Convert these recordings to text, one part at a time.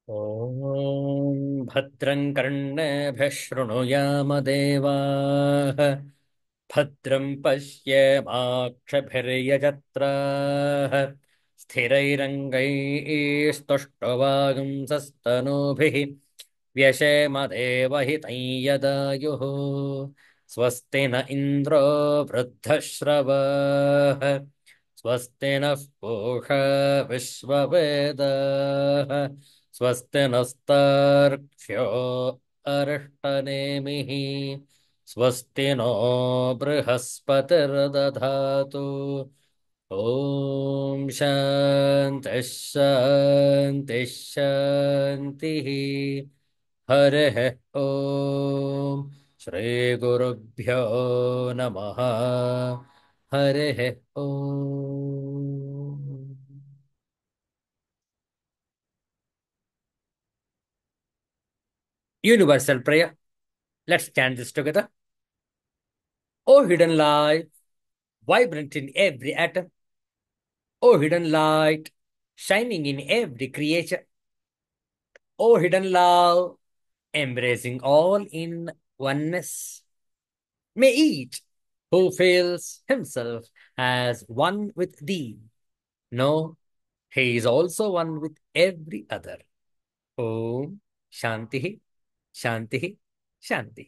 ॐ भद्रं कर्णेभिः शृणुयाम देवाः भद्रं पश्येमाक्षभिर्यजत्राः स्थिरैरङ्गैस्तुष्टुवागुंसस्तनूभिः व्यशेम देवहितं यदायुः स्वस्ति न इन्द्रो वृद्धश्रवाः स्वस्ति नः पूषा विश्ववेदाः स्वस्ति नस्तार्क्ष्यो अरिष्टनेमिः स्वस्ति नो बृहस्पतिर्दधातु ॐ शान्तिः शान्तिः शान्तिः हरिः ॐ श्रीगुरुभ्यो नमः हरिः ॐ Universal prayer. Let's chant this together. O hidden light, vibrant in every atom. O hidden light, shining in every creature. O hidden love, embracing all in oneness. May each who feels himself as one with thee know he is also one with every other. Om Shanti, Shanti, Shanti.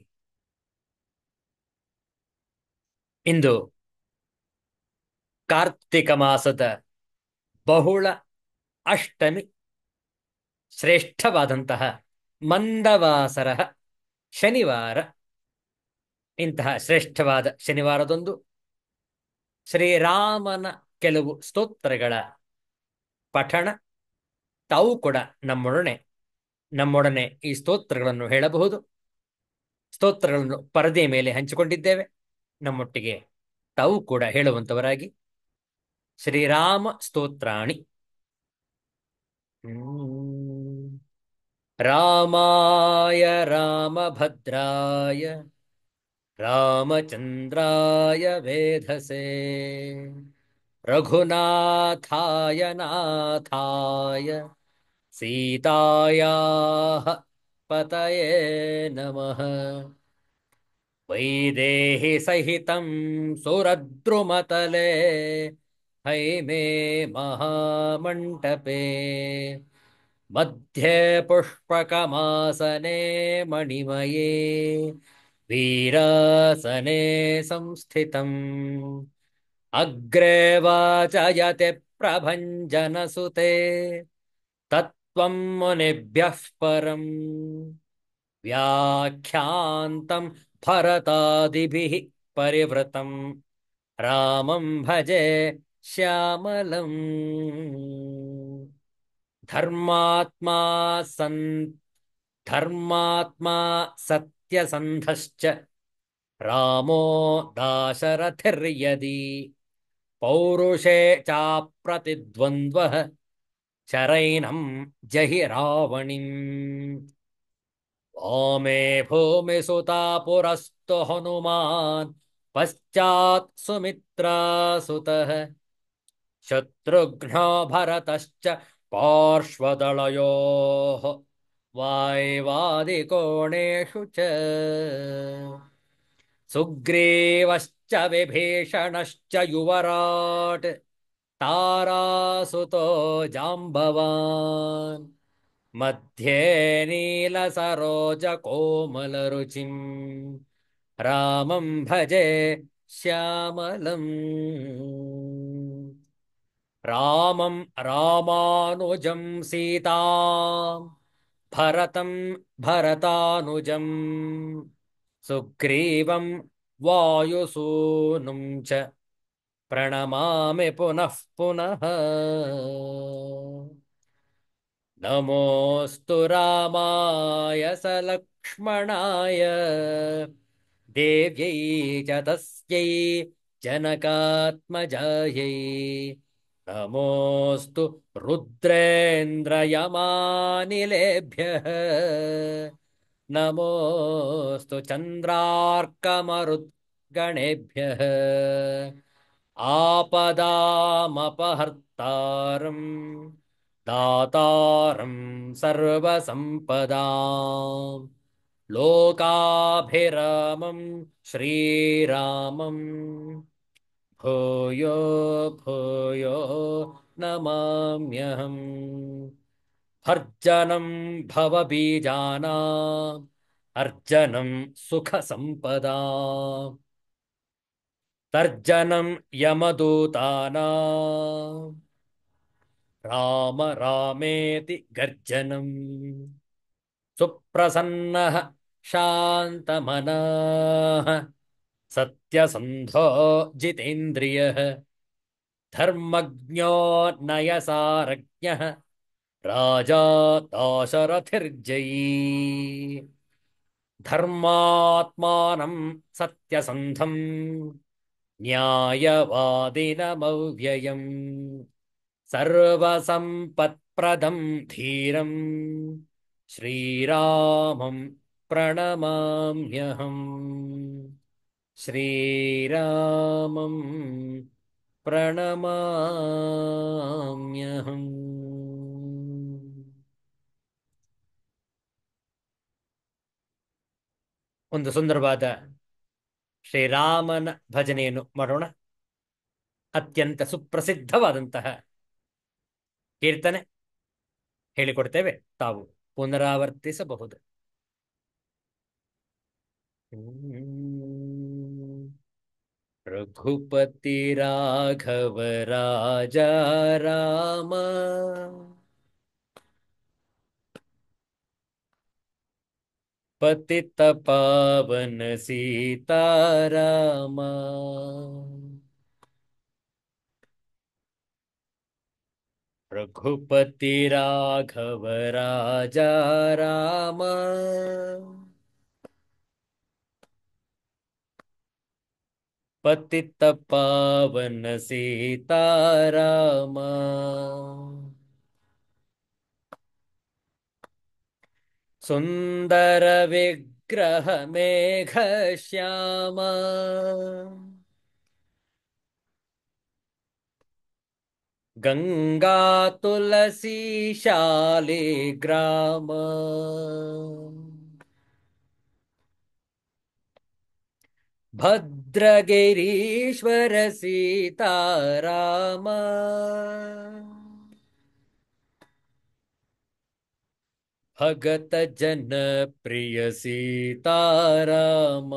ಇಂದು ಕಾರ್ತಿಕ ಮಾಸದ ಬಹುಳ ಅಷ್ಟಮಿ ಶ್ರೇಷ್ಠವಾದಂತಹ ಮಂದವಾಸರ ಶನಿವಾರ. ಇಂತಹ ಶ್ರೇಷ್ಠವಾದ ಶನಿವಾರದೊಂದು ಶ್ರೀರಾಮನ ಕೆಲವು ಸ್ತೋತ್ರಗಳ ಪಠಣ. ತಾವು ಕೂಡ ನಮ್ಮೊಡನೆ ಈ ಸ್ತೋತ್ರಗಳನ್ನು ಹೇಳಬಹುದು. ಸ್ತೋತ್ರಗಳನ್ನು ಪರದೆಯ ಮೇಲೆ ಹಂಚಿಕೊಂಡಿದ್ದೇವೆ. ನಮ್ಮೊಟ್ಟಿಗೆ ತಾವು ಕೂಡ ಹೇಳುವಂತವರಾಗಿ ಶ್ರೀರಾಮ ಸ್ತೋತ್ರಾಣಿ. ರಾಮಾಯ ರಾಮಭದ್ರಾಯ ರಾಮಚಂದ್ರಾಯ ವೇಧಸೆ ರಘುನಾಥಾಯ ನಾಥಾಯ ಸೀತಾಯಾಃ ಪತಯೇ ನಮಃ. ವೈದೇಹಿ ಸಹಿತಂ ಸುರದ್ರುಮತಲೆ ಹೈಮೇ ಮಹಾಮಂಟಪೇ ಮಧ್ಯೆ ಪುಷ್ಪಕಮಾಸನೆ ಮಣಿಮಯೇ ವೀರಾಸನೆ ಸಂಸ್ಥಿತಂ ಅಗ್ರೆ ವಾಚಯತೆ ಪ್ರಭಂಜನಸುತೆ ತತ್ವಂ ಮುನಿಭ್ಯಃ ಪರಂ ವ್ಯಾಖ್ಯಾಂತಂ ಭರತಾದಿಭಿಃ ಪರಿವೃತಂ ರಾಮಂ ಭಜೆ ಶ್ಯಾಮಲಂ. ಧರ್ಮಾತ್ಮಾ ಸತ್ಯಸಂಧಶ್ಚ ರಾಮೋ ದಾಶರಥಿರ್ಯದಿ ಪೌರುಷೇ ಚಾಪ್ರತಿದ್ವಂದ್ವಃ ಶರೈನಂ ಜಹಿ ರಾವಣಿಂ. ವಾಮೇ ಭೂಮಿ ಸುತಾ ಪುರಸ್ತು ಹನುಮಾನ್ ಪಶ್ಚಾತ್ ಸುಮಿತ್ರಾ ಸುತಃ ಶತ್ರುಘ್ನೋ ಭರತಶ್ಚ ಪಾರ್ಶ್ವದಳಯೋಃ ವಾಯ್ವಾದಿಕೋಣೇಷು ಚ ಸುಗ್ರೀವಶ್ಚ ವಿಭೀಷಣಶ್ಚ ಯುವರಾಟ್ ತಾರಾಸುತೋ ಜಾಂಬವಾನ್ ಮಧ್ಯೆ ನೀಲಸರೋಜ ಕೋಮಲರುಚಿಂ ರಾಮಂ ಭಜೆ ಶ್ಯಾಮಲಂ. ರಾಮಂ ರಾಮಾನುಜಂ ಸೀತಾಂ ಭರತಂ ಭರತಾನುಜಂ ಸುಗ್ರೀವಂ ವಾಯುಸೂನುಂ ಚ ಪ್ರಣಮಾಮಿ ಪುನಃ ಪುನಃ. ನಮೋऽस्तु ರಾಮಾಯ ಸಲಕ್ಷ್ಮಣಾಯ ದೇವ್ಯೈ ಚ ತಸ್ಯೈ ಜನಕಾತ್ಮಜಾಯೈ. ನಮೋऽस्तु ರುದ್ರೇಂದ್ರಯಮಾನಿಲೇಭ್ಯಃ ನಮೋऽस्तु ಚಂದ್ರಾರ್ಕಮರುದ್ಗಣೇಭ್ಯಃ ಆಪದಾಮಪಹರ್ತಾರಂ दातारं सर्वसम्पदां लोकाभिरामं श्रीरामं भूयो भूयो नमाम्यहम् भर्जनं भवबीजानाम् अर्जनं सुखसम्पदा तर्जनं यमदूतानां राम रामेति गर्जनम् सुप्रसन्नः शान्तमनः सत्यसन्धो जितेन्द्रियः धर्मज्ञो नयसारज्ञः राजा दाशरथिर्जयी धर्मात्मानं सत्यसन्धं न्यायवादिनमव्ययम् सर्वसम्पत्प्रदं धीरं श्रीरामं प्रणमाम्यहम् श्रीरामं ಪ್ರಣಮಾಮ್ಯಹಂ. ಒಂದು ಸುಂದರವಾದ ಶ್ರೀರಾಮನ ಭಜನೆಯನ್ನು ಮಾಡೋಣ. ಅತ್ಯಂತ ಸುಪ್ರಸಿದ್ಧವಾದಂತಹ ಕೀರ್ತನೆ ಹೇಳಿಕೊಡ್ತೇವೆ, ತಾವು ಪುನರಾವರ್ತಿಸಬಹುದು. ರಘುಪತಿ ರಾಘವ ರಾಜ ರಾಮ ಪತಿತ ಪಾವನ ಸೀತಾರಾಮ ರಘುಪತಿ ರಾಘವ ರಾಜ ರಾಮ ಪತಿತ ಪಾವನ ಸೀತಾರಾಮ ಸುಂದರ ವಿಗ್ರಹ ಮೇಘ ಶ್ಯಾಮ ಗಂಗಾ ತುಳಸಿ ಶಾಲಿ ಗ್ರಾಮ ಭದ್ರಗಿರೀಶ್ವರ ಸೀತಾರಾಮ ಭಗತ ಜನ ಪ್ರಿಯ ಸೀತಾರಾಮ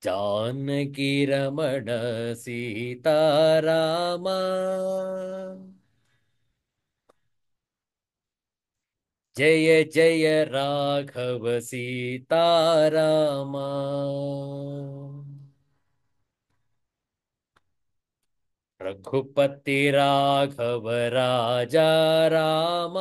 ಜಾನಕಿ ರಮಣ ಸೀತಾರಾಮ ಜಯ ಜಯ ರಾಘವ ಸೀತಾರಾಮ ರಘುಪತಿ ರಾಘವ ರಾಜ ರಾಮ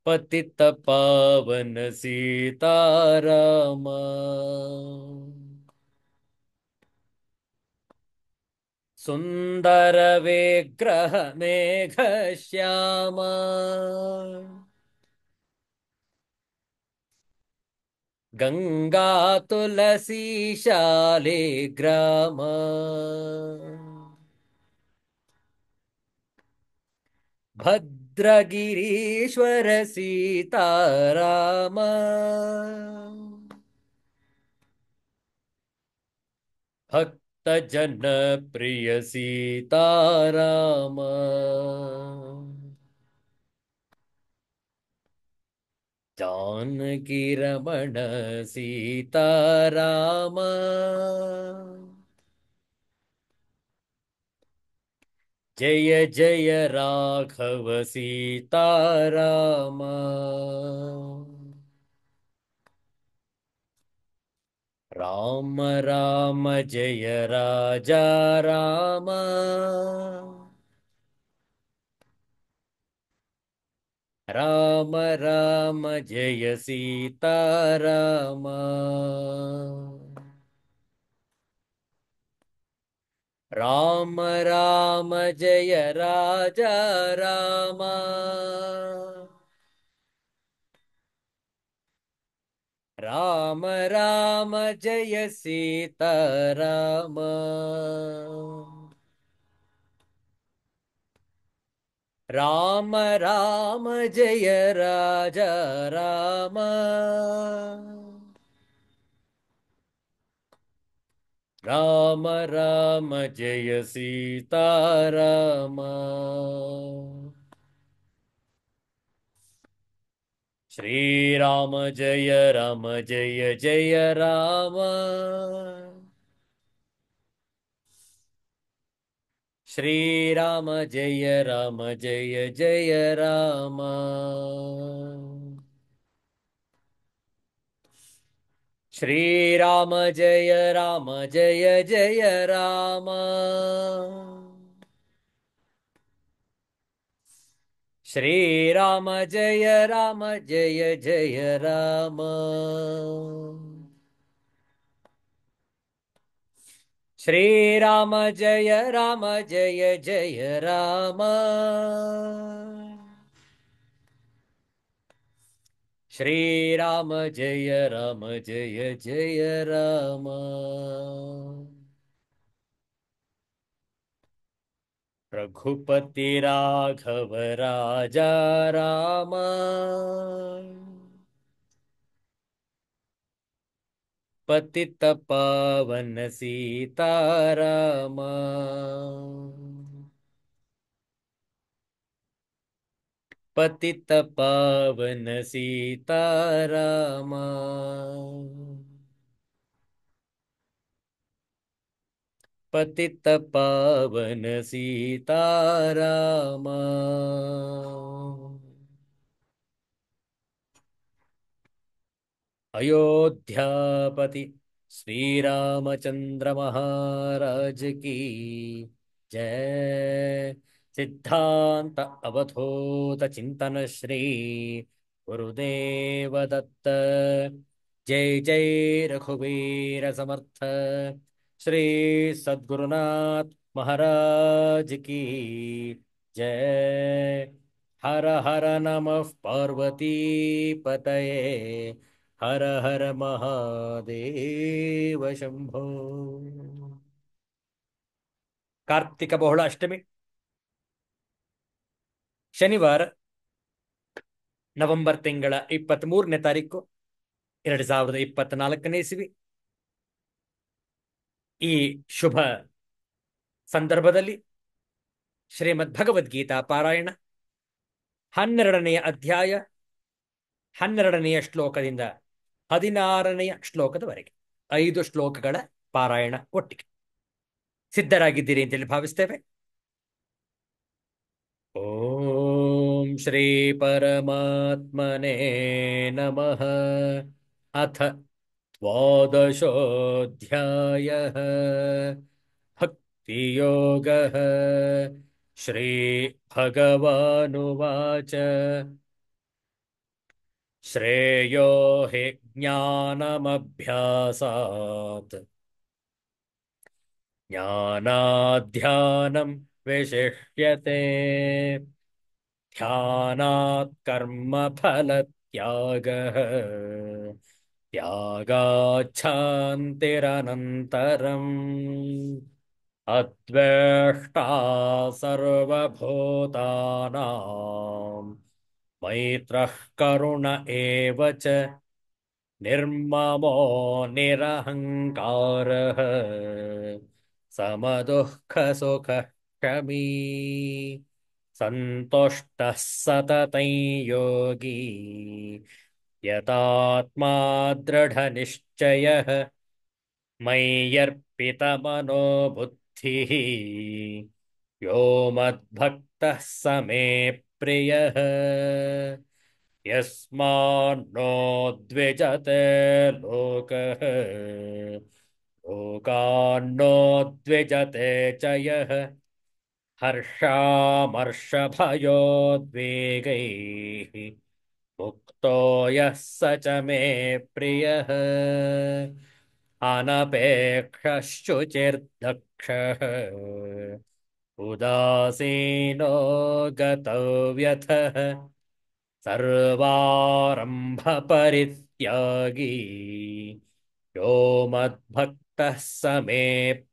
ಪತಿತ ಪಾವನ ಸೀತಾರಾಮ ಸುಂದರ ವಿಗ್ರಹ ಮೇಘ ಶ್ಯಾಮ ಗಂಗಾ ತುಳಸಿ ಶಾಲೆ ಗ್ರಾಮ ಭದ್ರಗಿರೀಶ್ವರ ಸೀತಾರಾಮ ಭಕ್ತ ಜನ ಪ್ರಿಯ ಸೀತಾರಾಮ ಜಾನಕಿ ರಮಣ ಸೀತಾರಾಮ ಜಯ ಜಯ ರಾಘವ ಸೀತಾರಾಮ ರಾಮ ರಾಮ ಜಯ ರಾಜ ರಾಮ ರಾಮ ರಾಮ ಜಯ ಸೀತಾರಾಮ ರಾಮ ರಾಮ ಜಯ ರಾಜ ರಾಮ राम राम जय सीता राम। राम राम जय राजा राम। राम राम जय सीता राम। श्रीराम जय राम जय जय राम। श्रीराम जय राम जय जय राम। श्रीराम जय राम जय जय राम। श्रीराम जय राम जय जय राम। श्रीराम जय राम जय जय राम। श्रीराम जय राम जय जय राम। रघुपति राघव राजा राम। पतित पावन सीताराम। पतित पावन सीताराम। पतित पावन सीताराम। अयोध्यापति श्री रामचंद्र महाराज की जय। सिद्धांत अवधूत चिंतन श्री गुरुदेव दत्त। जय जय रघुवीर समर्थ श्री सद्गुरुनाथ महाराज की जय। हर हर नमः पार्वती पतये। हर हर महादेव शंभो। ಕಾರ್ತಿಕ ಬಹುಳ ಅಷ್ಟಮಿ ಶನಿವಾರ ನವೆಂಬರ್ ತಿಂಗಳ 23ನೇ ತಾರೀಕು 2024ನೇ ಇಸವಿ. ಈ ಶುಭ ಸಂದರ್ಭದಲ್ಲಿ ಶ್ರೀಮದ್ ಭಗವದ್ಗೀತಾ ಪಾರಾಯಣ 12ನೆಯ ಅಧ್ಯಾಯ 12ನೆಯ ಶ್ಲೋಕದಿಂದ 16ನೆಯ ಶ್ಲೋಕದವರೆಗೆ 5 ಶ್ಲೋಕಗಳ ಪಾರಾಯಣ ಒಟ್ಟಿಗೆ ಸಿದ್ಧರಾಗಿದ್ದೀರಿ ಅಂತೇಳಿ ಭಾವಿಸ್ತೇವೆ. ಓಂ ಶ್ರೀ ಪರಮಾತ್ಮನೇ ನಮಃ. ಅಥ ದ್ವಾದಶೋऽಧ್ಯಾಯಃ ಭಕ್ತಿಯೋಗಃ. ಶ್ರೀ ಭಗವಾನುವಾಚ ಶ್ರೇಯೋ ಹಿ ಜ್ಞಾನಮಭ್ಯಾಸಾತ್ ಜ್ಞಾನಾಧ್ಯಾನಂ ವಿಶಿಷ್ಯತೆ. ಧ್ಯಾನಾತ್ ಕರ್ಮಫಲತ್ಯಾಗಃ ತ್ಯಾಗಾಚ್ಛಾಂತಿರನಂತರಂ. ಅದ್ವೇಷ್ಟಾ ಸರ್ವಭೂತಾನಾಂ ಮೈತ್ರಃ ಕರುಣ ಏವ ಚ. ನಿರ್ಮಮೋ ನಿರಹಂಕಾರಃ ಸಮದುಃಖ ಸುಖ ಶಮೀ. ಸಂತುಷ್ಟಃ ಸತತಂ ಯೋಗಿ ಯತಾತ್ಮಾ ದೃಢನಿಶ್ಚಯಃ. ಮಯ್ಯರ್ಪಿತಮನೋ ಬುದ್ಧಿಃ ಯೋ ಮದ್ಭಕ್ತಃ ಸ ಮೇ ಪ್ರಿಯಃ. ಯಸ್ಮಾನ್ನೋ ದ್ವಿಜತೆ ಲೋಕಃ ಲೋಕಾನ್ನೋ ದ್ವಿಜತೆ ಚ ಯಃ. ಹರ್ಷಾಮರ್ಷಭಯೋದ್ವೇಗೈಃ ಮುಕ್ತೋ ಯಃ ಸ ಚ ಮೇ ಪ್ರಿಯಃ. ಅನಪೇಕ್ಷಶ್ಚುಚಿರ್ದಕ್ಷಃ ಉದಾಸೀನೋ ಗತವ್ಯಥಃ. ಸರ್ವಾರಂಭ ಪರಿತ್ಯಾಗಿ ಯೋ ಮದ್ಭಕ್ತಃ ಸ ಮೇ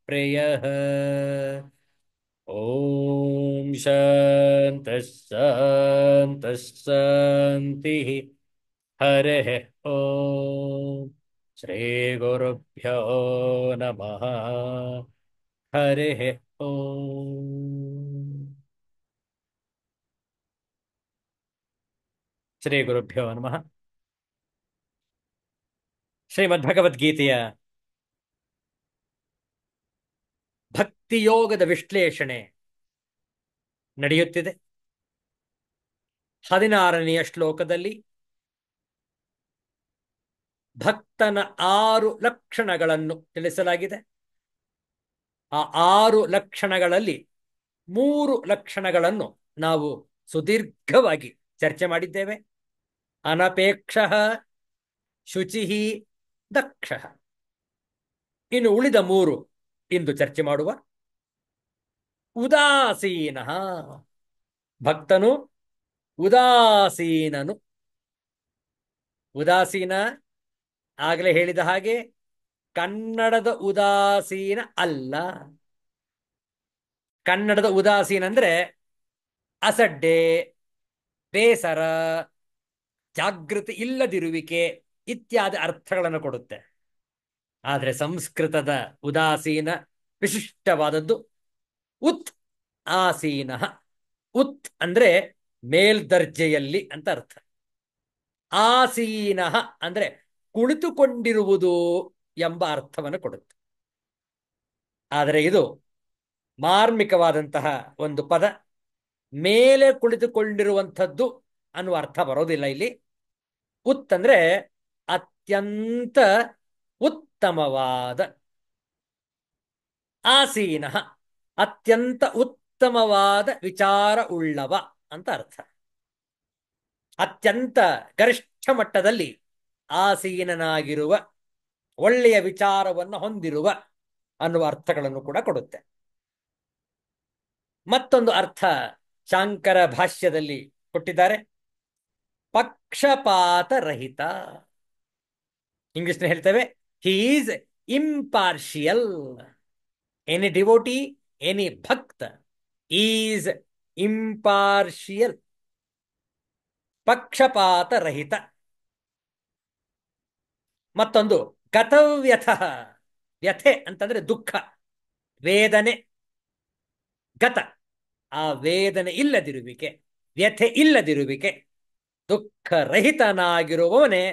ಪ್ರಿಯಃ. ಓಂ ಶಾಂತಃ ಶಾಂತಃ ಶಾಂತಿಃ. ಹರಿಃ ಓಂ. ಶ್ರೀ ಗುರುಭ್ಯೋ ನಮಃ. ಹರಿಃ ಓಂ. ಶ್ರೀ ಗುರುಭ್ಯೋ ನಮಃ. ಶ್ರೀಮದ್ಭಗವದ್ಗೀತೆಯ ಭಕ್ತಿಯೋಗದ ವಿಶ್ಲೇಷಣೆ ನಡೆಯುತ್ತಿದೆ. 16ನೆಯ ಶ್ಲೋಕದಲ್ಲಿ ಭಕ್ತನ 6 ಲಕ್ಷಣಗಳನ್ನು ತಿಳಿಸಲಾಗಿದೆ. ಆ 6 ಲಕ್ಷಣಗಳಲ್ಲಿ 3 ಲಕ್ಷಣಗಳನ್ನು ನಾವು ಸುದೀರ್ಘವಾಗಿ ಚರ್ಚೆ ಮಾಡಿದ್ದೇವೆ. ಅನಪೇಕ್ಷ, ಶುಚಿ, ದಕ್ಷ. ಇನ್ನು ಉಳಿದ 3 ಇಂದು ಚರ್ಚೆ ಮಾಡುವ. ಉದಾಸೀನ, ಭಕ್ತನು ಉದಾಸೀನನು. ಉದಾಸೀನ ಆಗಲೇ ಹೇಳಿದ ಹಾಗೆ ಕನ್ನಡದ ಉದಾಸೀನ ಅಲ್ಲ. ಕನ್ನಡದ ಉದಾಸೀನ ಅಂದ್ರೆ ಅಸಡ್ಡೆ, ಬೇಸರ, ಜಾಗೃತಿ ಇಲ್ಲದಿರುವಿಕೆ ಇತ್ಯಾದಿ ಅರ್ಥಗಳನ್ನು ಕೊಡುತ್ತೆ. ಆದರೆ ಸಂಸ್ಕೃತದ ಉದಾಸೀನ ವಿಶಿಷ್ಟವಾದದ್ದು. ಉತ್ ಆಸೀನ. ಉತ್ ಅಂದ್ರೆ ಮೇಲ್ದರ್ಜೆಯಲ್ಲಿ ಅಂತ ಅರ್ಥ. ಆಸೀನ ಅಂದ್ರೆ ಕುಳಿತುಕೊಂಡಿರುವುದು ಎಂಬ ಅರ್ಥವನ್ನು ಕೊಡುತ್ತೆ. ಆದರೆ ಇದು ಮಾರ್ಮಿಕವಾದಂತಹ ಒಂದು ಪದ. ಮೇಲೆ ಕುಳಿತುಕೊಂಡಿರುವಂಥದ್ದು ಅನ್ನುವ ಅರ್ಥ ಬರೋದಿಲ್ಲ ಇಲ್ಲಿ. ಉತ್ ಅಂದ್ರೆ ಅತ್ಯಂತ ಉತ್ತಮವಾದ. ಆಸೀನ ಅತ್ಯಂತ ಉತ್ತಮವಾದ ವಿಚಾರ ಉಳ್ಳವ ಅಂತ ಅರ್ಥ. ಅತ್ಯಂತ ಗರಿಷ್ಠ ಮಟ್ಟದಲ್ಲಿ ಆಸೀನನಾಗಿರುವ, ಒಳ್ಳೆಯ ವಿಚಾರವನ್ನು ಹೊಂದಿರುವ ಅನ್ನುವ ಅರ್ಥಗಳನ್ನು ಕೂಡ ಕೊಡುತ್ತೆ. ಮತ್ತೊಂದು ಅರ್ಥ ಶಾಂಕರ ಭಾಷ್ಯದಲ್ಲಿ ಕೊಟ್ಟಿದ್ದಾರೆ. ಪಕ್ಷಪಾತರಹಿತ. ಇಂಗ್ಲಿಷ್ ಹೇಳ್ತೇವೆ he is impartial. Any devotee, any ಭಕ್ತ ಈಸ್ ಇಂಪಾರ್ಷಿಯಲ್. ಪಕ್ಷಪಾತರಹಿತ. ಮತ್ತೊಂದು ಗತವ್ಯಥ. ವ್ಯಥೆ ಅಂತಂದ್ರೆ ದುಃಖ, ವೇದನೆ. ಗತ ಆ ವೇದನೆ ಇಲ್ಲದಿರುವಿಕೆ, ವ್ಯಥೆ ಇಲ್ಲದಿರುವಿಕೆ, ದುಃಖರಹಿತನಾಗಿರುವವನೇ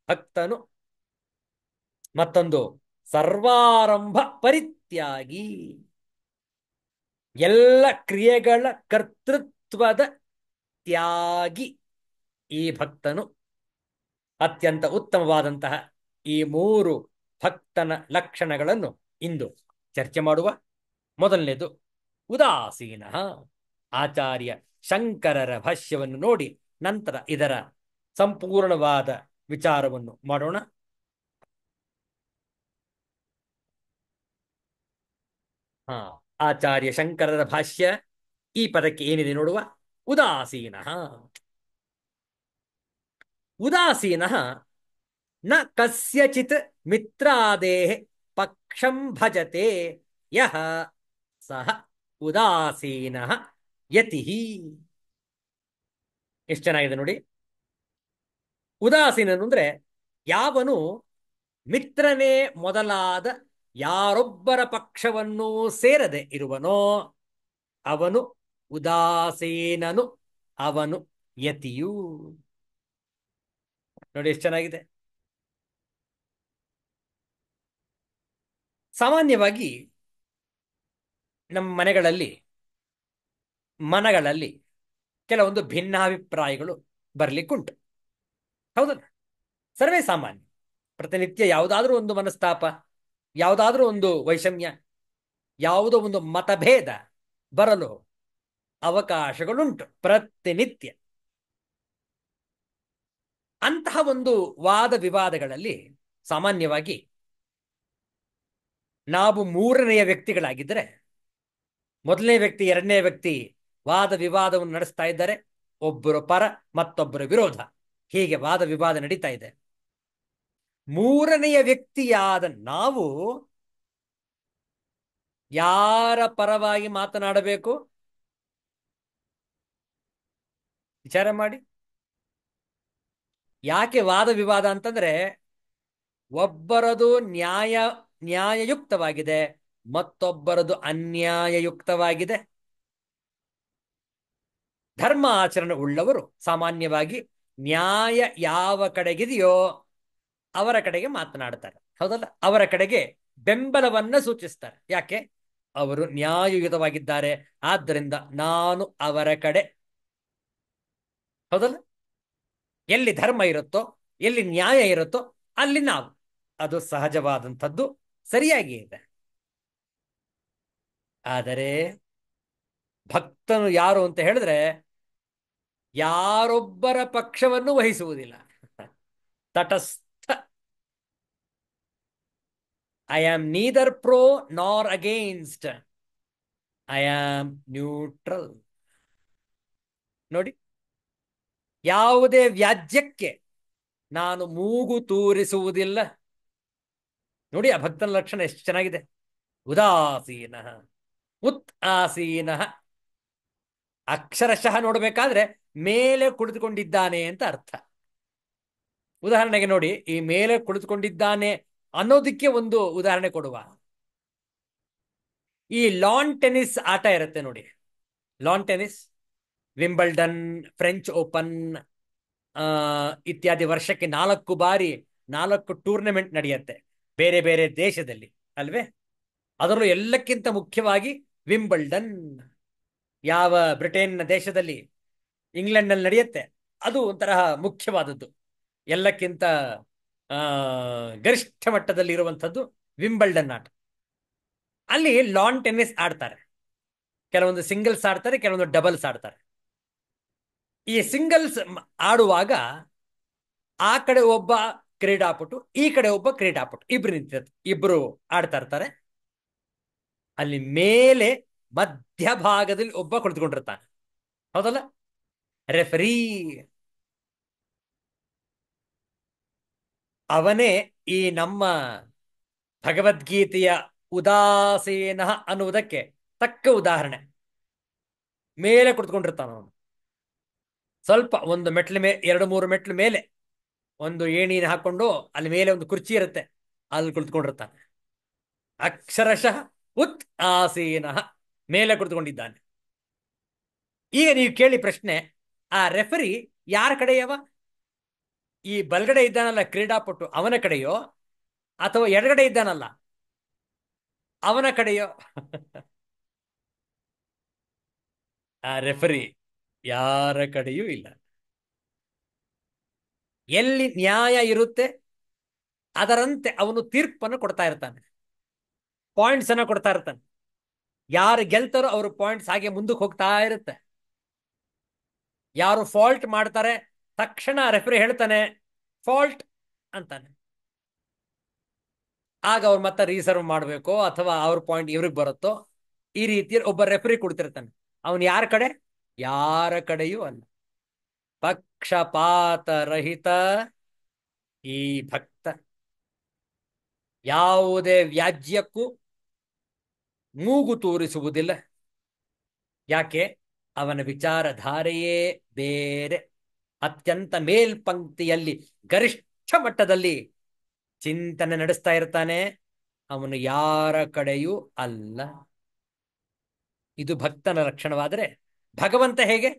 ಭಕ್ತನು. ಮತ್ತೊಂದು ಸರ್ವಾರಂಭ ಪರಿತ್ಯಾಗಿ. ಎಲ್ಲ ಕ್ರಿಯೆಗಳ ಕರ್ತೃತ್ವದ ತ್ಯಾಗಿ ಈ ಭಕ್ತನು. ಅತ್ಯಂತ ಉತ್ತಮವಾದಂತಹ ಈ 3 ಭಕ್ತನ ಲಕ್ಷಣಗಳನ್ನು ಇಂದು ಚರ್ಚೆ ಮಾಡುವ. ಮೊದಲನೇದು ಉದಾಸೀನ. ಆಚಾರ್ಯ ಶಂಕರರ ಭಾಷ್ಯವನ್ನು ನೋಡಿ ನಂತರ ಇದರ ಸಂಪೂರ್ಣವಾದ ವಿಚಾರವನ್ನು ಮಾಡೋಣ. ಆಚಾರ್ಯ ಶಂಕರರ ಭಾಷ್ಯ ಈ ಪದಕ್ಕೆ ಏನಿದೆ ನೋಡುವ. ಉದಾಸೀನ. ಉದಾಸೀನ ನ ಕಸ್ಯಚಿತ್ ಮಿತ್ರಾದೇಹ ಪಕ್ಷಂ ಭಜತೆ ಯಹ ಸಹ ಉದಾಸೀನ ಯತಿ. ಎಷ್ಟು ಚೆನ್ನಾಗಿದೆ ನೋಡಿ. ಉದಾಸೀನನು ಅಂದ್ರೆ ಯಾವನು ಮಿತ್ರನೇ ಮೊದಲಾದ ಯಾರೊಬ್ಬರ ಪಕ್ಷವನ್ನೂ ಸೇರದೆ ಇರುವನೋ ಅವನು ಉದಾಸೀನನು, ಅವನು ಯತಿಯು. ನೋಡಿ ಎಷ್ಟು ಚೆನ್ನಾಗಿದೆ. ಸಾಮಾನ್ಯವಾಗಿ ನಮ್ಮ ಮನಗಳಲ್ಲಿ ಕೆಲವೊಂದು ಭಿನ್ನಾಭಿಪ್ರಾಯಗಳು ಬರಲಿಕ್ಕುಂಟು. ಹೌದಲ್ಲ? ಸರ್ವೇ ಸಾಮಾನ್ಯ. ಪ್ರತಿನಿತ್ಯ ಯಾವುದಾದ್ರೂ ಒಂದು ಮನಸ್ತಾಪ, ಯಾವುದಾದ್ರೂ ಒಂದು ವೈಷಮ್ಯ, ಯಾವುದೋ ಒಂದು ಮತಭೇದ ಬರಲು ಅವಕಾಶಗಳುಂಟು ಪ್ರತಿನಿತ್ಯ. ಅಂತಹ ಒಂದು ವಾದ ವಿವಾದಗಳಲ್ಲಿ ಸಾಮಾನ್ಯವಾಗಿ ನಾವು 3ನೆಯ ವ್ಯಕ್ತಿಗಳಾಗಿದ್ದರೆ, ಮೊದಲನೇ ವ್ಯಕ್ತಿ 2ನೇ ವ್ಯಕ್ತಿ ವಾದ ವಿವಾದವನ್ನು ನಡೆಸ್ತಾ ಇದ್ದಾರೆ, ಒಬ್ಬರು ಪರ ಮತ್ತೊಬ್ಬರ ವಿರೋಧ, ಹೀಗೆ ವಾದ ವಿವಾದ ನಡೀತಾ ಇದೆ. ಮೂರನೆಯ ವ್ಯಕ್ತಿಯಾದ ನಾವು ಯಾರ ಪರವಾಗಿ ಮಾತನಾಡಬೇಕು? ವಿಚಾರ ಮಾಡಿ. ಯಾಕೆ ವಾದ ವಿವಾದ ಅಂತಂದ್ರೆ, ಒಬ್ಬರದು ನ್ಯಾಯಯುಕ್ತವಾಗಿದೆ, ಮತ್ತೊಬ್ಬರದು ಅನ್ಯಾಯಯುಕ್ತವಾಗಿದೆ. ಧರ್ಮ ಆಚರಣೆ ಉಳ್ಳವರು ಸಾಮಾನ್ಯವಾಗಿ ನ್ಯಾಯ ಯಾವ ಕಡೆಗಿದೆಯೋ ಅವರ ಕಡೆಗೆ ಮಾತನಾಡ್ತಾರೆ, ಹೌದಲ್ಲ? ಅವರ ಕಡೆಗೆ ಬೆಂಬಲವನ್ನ ಸೂಚಿಸ್ತಾರೆ. ಯಾಕೆ? ಅವರು ನ್ಯಾಯಯುತವಾಗಿದ್ದಾರೆ, ಆದ್ದರಿಂದ ನಾನು ಅವರ ಕಡೆ, ಹೌದಲ್ಲ? ಎಲ್ಲಿ ಧರ್ಮ ಇರುತ್ತೋ, ಎಲ್ಲಿ ನ್ಯಾಯ ಇರುತ್ತೋ ಅಲ್ಲಿ ನಾವು. ಅದು ಸಹಜವಾದಂಥದ್ದು, ಸರಿಯಾಗಿ ಇದೆ. ಆದರೆ ಭಕ್ತನು ಯಾರು ಅಂತ ಹೇಳಿದ್ರೆ ಯಾರೊಬ್ಬರ ಪಕ್ಷವನ್ನು ವಹಿಸುವುದಿಲ್ಲ. ತಟಸ್ಥ. ಐ ಆಮ್ ನೀದರ್ ಪ್ರೋ ನಾರ್ ಅಗೇನ್ಸ್ಟ್, ಐ ಆಮ್ ನ್ಯೂಟ್ರಲ್. ನೋಡಿ, ಯಾವುದೇ ವ್ಯಾಜ್ಯಕ್ಕೆ ನಾನು ಮೂಗು ತೂರಿಸುವುದಿಲ್ಲ. ನೋಡಿ ಆ ಭಕ್ತನ ಲಕ್ಷಣ ಎಷ್ಟು ಚೆನ್ನಾಗಿದೆ. ಉದಾಸೀನ ಉತ್ ಆಸೀನ. ಅಕ್ಷರಶಃ ನೋಡಬೇಕಾದ್ರೆ ಮೇಲೆ ಕುಳಿತುಕೊಂಡಿದ್ದಾನೆ ಅಂತ ಅರ್ಥ. ಉದಾಹರಣೆಗೆ ನೋಡಿ, ಈ ಮೇಲೆ ಕುಳಿತುಕೊಂಡಿದ್ದಾನೆ ಅನ್ನೋದಕ್ಕೆ ಒಂದು ಉದಾಹರಣೆ ಕೊಡುವ. ಈ ಲಾನ್ ಟೆನಿಸ್ ಆಟ ಇರುತ್ತೆ ನೋಡಿ, lawn tennis, Wimbledon, French open ಇತ್ಯಾದಿ. ವರ್ಷಕ್ಕೆ 4 ಬಾರಿ 4 ಟೂರ್ನಮೆಂಟ್ ನಡೆಯುತ್ತೆ ಬೇರೆ ಬೇರೆ ದೇಶದಲ್ಲಿ, ಅಲ್ವೇ? ಅದರಲ್ಲೂ ಎಲ್ಲಕ್ಕಿಂತ ಮುಖ್ಯವಾಗಿ ವಿಂಬಲ್ಡನ್ ಯಾವ ಬ್ರಿಟೇನ್ ದೇಶದಲ್ಲಿ, ಇಂಗ್ಲೆಂಡ್ನಲ್ಲಿ ನಡೆಯುತ್ತೆ. ಅದು ಒಂಥರ ಮುಖ್ಯವಾದದ್ದು, ಎಲ್ಲಕ್ಕಿಂತ ಗರಿಷ್ಠ ಮಟ್ಟದಲ್ಲಿ ಇರುವಂಥದ್ದು ವಿಂಬಲ್ಡನ್ ಆಟ. ಅಲ್ಲಿ ಲಾನ್ ಟೆನ್ನಿಸ್ ಆಡ್ತಾರೆ, ಕೆಲವೊಂದು ಸಿಂಗಲ್ಸ್ ಆಡ್ತಾರೆ, ಕೆಲವೊಂದು ಡಬಲ್ಸ್ ಆಡ್ತಾರೆ. ಈ ಸಿಂಗಲ್ಸ್ ಆಡುವಾಗ ಆ ಕಡೆ ಒಬ್ಬ ಕ್ರೀಡಾಪಟು, ಈ ಕಡೆ ಒಬ್ಬ ಕ್ರೀಡಾಪಟು, ಇಬ್ರು ನಿಂತಿರ್ತಾರೆ, ಇಬ್ರು ಆಡ್ತಾ ಇರ್ತಾರೆ. ಅಲ್ಲಿ ಮೇಲೆ ಮಧ್ಯಭಾಗದಲ್ಲಿ ಒಬ್ಬ ಕುಳಿತುಕೊಂಡಿರ್ತಾನೆ, ಹೌದಲ್ಲ? ರೆಫರಿ. ಅವನೇ ಈ ನಮ್ಮ ಭಗವದ್ಗೀತೆಯ ಉದಾಸೀನ ಅನ್ನುವುದಕ್ಕೆ ತಕ್ಕ ಉದಾಹರಣೆ. ಮೇಲೆ ಕುಳಿತುಕೊಂಡಿರ್ತಾನ ಅವನು, ಸ್ವಲ್ಪ ಒಂದು ಮೆಟ್ಲ ಮೇಲೆ, 2-3 ಮೆಟ್ಲು ಮೇಲೆ ಒಂದು ಏಣಿನ ಹಾಕೊಂಡು, ಅಲ್ಲಿ ಮೇಲೆ ಒಂದು ಕುರ್ಚಿ ಇರುತ್ತೆ, ಅಲ್ಲಿ ಕುಳಿತುಕೊಂಡಿರ್ತಾನೆ. ಅಕ್ಷರಶಃ ಉತ್ ಆಸೀನ, ಮೇಲೆ ಕುಳಿತುಕೊಂಡಿದ್ದಾನೆ. ಈಗ ನೀವು ಕೇಳಿ ಪ್ರಶ್ನೆ, ಆ ರೆಫರಿ ಯಾರ ಕಡೆಯವ? ಈ ಬಲಗಡೆ ಇದ್ದಾನಲ್ಲ ಕ್ರೀಡಾಪಟು, ಅವನ ಕಡೆಯೋ ಅಥವಾ ಎಡಗಡೆ ಇದ್ದಾನಲ್ಲ ಅವನ ಕಡೆಯೋ? ಆ ರೆಫರಿ ಯಾರ ಕಡೆಯೂ ಇಲ್ಲ. ಎಲ್ಲಿ ನ್ಯಾಯ ಇರುತ್ತೆ ಅದರಂತೆ ಅವನು ತೀರ್ಪನ್ನು ಕೊಡ್ತಾ ಇರ್ತಾನೆ, ಪಾಯಿಂಟ್ಸ್ ಅನ್ನ ಕೊಡ್ತಾ ಇರ್ತಾನೆ. ಯಾರು ಗೆಲ್ತಾರೋ ಅವರು ಪಾಯಿಂಟ್ಸ್ ಹಾಗೆ ಮುಂದಕ್ಕೆ ಹೋಗ್ತಾ ಇರುತ್ತೆ. ಯಾರು ಫಾಲ್ಟ್ ಮಾಡ್ತಾರೆ ತಕ್ಷಣ ರೆಫರಿ ಹೇಳ್ತಾನೆ ಫಾಲ್ಟ್ ಅಂತಾನೆ. ಆಗ ಅವ್ರು ಮತ್ತೆ ರೀಸರ್ವ್ ಮಾಡಬೇಕು ಅಥವಾ ಅವ್ರ ಪಾಯಿಂಟ್ ಇವ್ರಿಗೆ ಬರುತ್ತೋ, ಈ ರೀತಿ ಒಬ್ಬ ರೆಫರಿ ಕೊಡ್ತಿರ್ತಾನೆ. ಅವನು ಯಾರ ಕಡೆ? ಯಾರ ಕಡೆಯೂ ಅಲ್ಲ, ಪಕ್ಷಪಾತರಹಿತ ಈ ಭಕ್ತ. ಯಾವುದೇ ವ್ಯಾಜ್ಯಕ್ಕೂ ಮೂಗು ತೂರಿಸುವುದಿಲ್ಲ. ಯಾಕೆ? ಅವನ ವಿಚಾರಧಾರೆಯೇ ಬೇರೆ, ಅತ್ಯಂತ ಮೇಲ್ಪಂಕ್ತಿಯಲ್ಲಿ ಗರಿಷ್ಠ ಮಟ್ಟದಲ್ಲಿ ಚಿಂತನೆ ನಡೆಸ್ತಾ ಇರ್ತಾನೆ. ಅವನು ಯಾರ ಕಡೆಯೂ ಅಲ್ಲ. ಇದು ಭಕ್ತನ ಲಕ್ಷಣವಾದರೆ ಭಗವಂತ ಹೇಗೆ?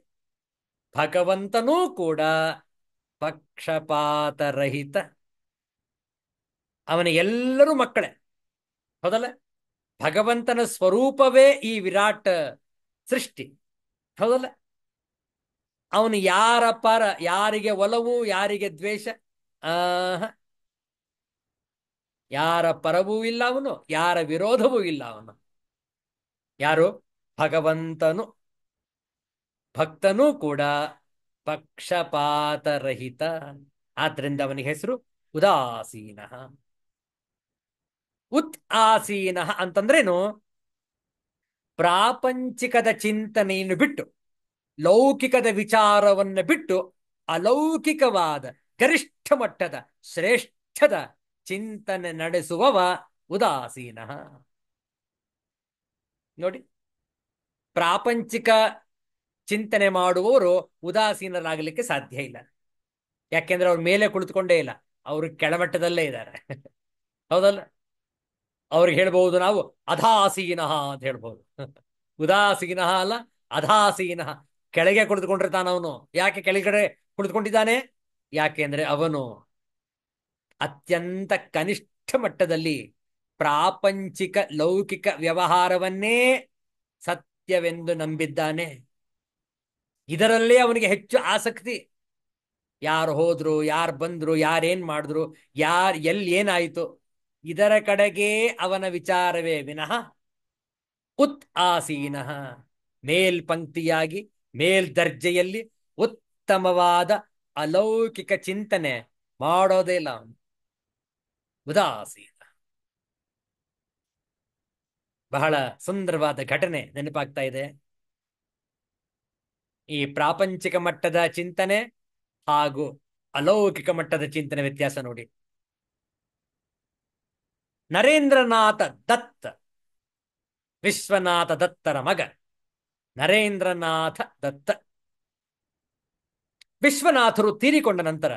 ಭಗವಂತನೂ ಕೂಡ ಪಕ್ಷಪಾತರಹಿತ. ಅವನ ಎಲ್ಲರೂ ಮಕ್ಕಳೇ, ಹೌದಲ್ಲ? ಭಗವಂತನ ಸ್ವರೂಪವೇ ಈ ವಿರಾಟ್ ಸೃಷ್ಟಿ, ಹೌದಲ್ಲ? ಅವನು ಯಾರ ಪರ, ಯಾರಿಗೆ ಒಲವು, ಯಾರಿಗೆ ದ್ವೇಷ, ಯಾರ ಪರವೂ ಇಲ್ಲ ಅವನು, ಯಾರ ವಿರೋಧವೂ ಇಲ್ಲ ಅವನು. ಯಾರು? ಭಗವಂತನು. ಭಕ್ತನೂ ಕೂಡ ಪಕ್ಷಪಾತರಹಿತ. ಆದ್ರಿಂದ ಅವನಿಗೆ ಹೆಸರು ಉದಾಸೀನ. ಉತ್ ಆಸೀನ ಅಂತಂದ್ರೇನು? ಪ್ರಾಪಂಚಿಕದ ಚಿಂತನೆಯನ್ನು ಬಿಟ್ಟು ಲೌಕಿಕದ ವಿಚಾರವನ್ನು ಬಿಟ್ಟು ಅಲೌಕಿಕವಾದ ಗರಿಷ್ಠ ಮಟ್ಟದ ಶ್ರೇಷ್ಠದ ಚಿಂತನೆ ನಡೆಸುವವ ಉದಾಸೀನ. ನೋಡಿ, ಪ್ರಾಪಂಚಿಕ ಚಿಂತನೆ ಮಾಡುವವರು ಉದಾಸೀನರಾಗಲಿಕ್ಕೆ ಸಾಧ್ಯ ಇಲ್ಲ. ಯಾಕೆಂದ್ರೆ ಅವ್ರ ಮೇಲೆ ಕುಳಿತುಕೊಂಡೇ ಇಲ್ಲ, ಅವರು ಕೆಳಮಟ್ಟದಲ್ಲೇ ಇದ್ದಾರೆ. ಹೌದಲ್ಲ? ಅವ್ರಿಗೆ ಹೇಳ್ಬಹುದು ನಾವು ಅಧಾಸೀನ ಅಂತ ಹೇಳ್ಬಹುದು. ಉದಾಸೀನ ಅಲ್ಲ, ಅಧಾಸೀನ. ಕೆಳಗೆ ಕುಳಿತುಕೊಂಡಿರ್ತಾನ ಅವನು. ಯಾಕೆ ಕೆಳಗಡೆ ಕುಳಿತುಕೊಂಡಿದ್ದಾನೆ? ಯಾಕೆಂದ್ರೆ ಅವನು ಅತ್ಯಂತ ಕನಿಷ್ಠ ಮಟ್ಟದಲ್ಲಿ ಪ್ರಾಪಂಚಿಕ ಲೌಕಿಕ ವ್ಯವಹಾರವನ್ನೇ ಸತ್ಯವೆಂದು ನಂಬಿದ್ದಾನೆ. ಇದರಲ್ಲೇ ಅವನಿಗೆ ಹೆಚ್ಚು ಆಸಕ್ತಿ. ಯಾರು ಹೋದ್ರು, ಯಾರು ಬಂದ್ರು, ಯಾರೇನ್ ಮಾಡಿದ್ರು, ಎಲ್ಲಿ ಏನಾಯಿತು, ಇದರ ಕಡೆಗೆ ಅವನ ವಿಚಾರವೇ ವಿನಃ ಉತ್ ಆಸೀನ, ಮೇಲ್ಪಂಕ್ತಿಯಾಗಿ ಮೇಲ್ದರ್ಜೆಯಲ್ಲಿ ಉತ್ತಮವಾದ ಅಲೌಕಿಕ ಚಿಂತನೆ ಮಾಡೋದೇ ಇಲ್ಲ ಅವನು. ಉದಾಸೀನ. ಬಹಳ ಸುಂದರವಾದ ಘಟನೆ ನೆನಪಾಗ್ತಾ ಇದೆ. ಈ ಪ್ರಾಪಂಚಿಕ ಮಟ್ಟದ ಚಿಂತನೆ ಹಾಗೂ ಅಲೌಕಿಕ ಮಟ್ಟದ ಚಿಂತನೆ ವ್ಯತ್ಯಾಸ ನೋಡಿ. ನರೇಂದ್ರನಾಥ ದತ್ತ, ವಿಶ್ವನಾಥ ದತ್ತರ ಮಗ ನರೇಂದ್ರನಾಥ ದತ್ತ. ವಿಶ್ವನಾಥರು ತೀರಿಕೊಂಡ ನಂತರ